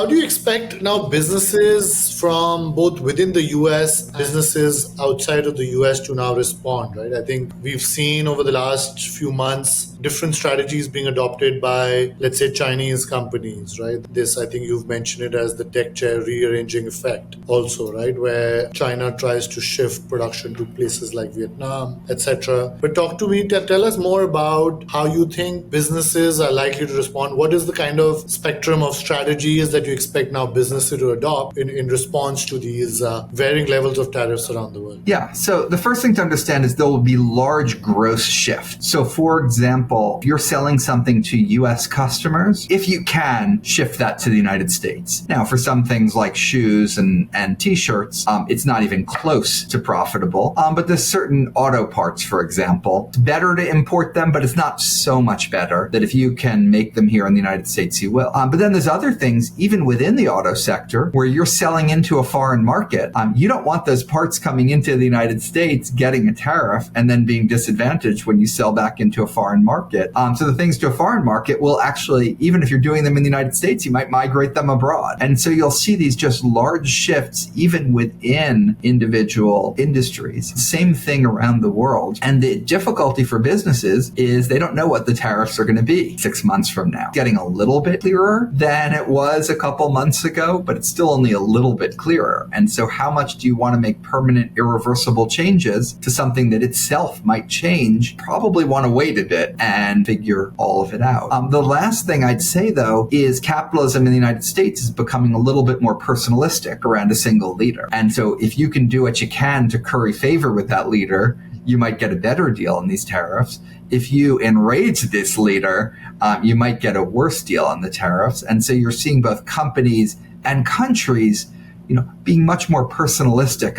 How do you expect now businesses from both within the US and businesses outside of the US to now respond, right? I think we've seen over the last few months different strategies being adopted by, let's say, Chinese companies, right? This, I think you've mentioned it as the deck chair rearranging effect also, right? Where China tries to shift production to places like Vietnam, etc. But talk to me, tell us more about how you think businesses are likely to respond. What is the kind of spectrum of strategies that you expect now businesses to adopt in response to these varying levels of tariffs around the world? Yeah, so the first thing to understand is there will be large gross shifts. So for example, if you're selling something to US customers, if you can, shift that to the United States. Now, for some things like shoes and t-shirts, it's not even close to profitable. But there's certain auto parts, for example. It's better to import them, but it's not so much better that if you can make them here in the United States, you will. But then there's other things, even within the auto sector, where you're selling into a foreign market. You don't want those parts coming into the United States, getting a tariff, and then being disadvantaged when you sell back into a foreign market. So the things to a foreign market will actually, even if you're doing them in the United States, you might migrate them abroad. And so you'll see these just large shifts even within individual industries. Same thing around the world. And the difficulty for businesses is they don't know what the tariffs are going to be 6 months from now. Getting a little bit clearer than it was a couple months ago, but it's still only a little bit clearer. And so how much do you want to make permanent, irreversible changes to something that itself might change? Probably want to wait a bit and figure all of it out. The last thing I'd say, though, is capitalism in the United States is becoming a little bit more personalistic around a single leader. And so if you can do what you can to curry favor with that leader, you might get a better deal on these tariffs. If you enrage this leader, you might get a worse deal on the tariffs. And so you're seeing both companies and countries, being much more personalistic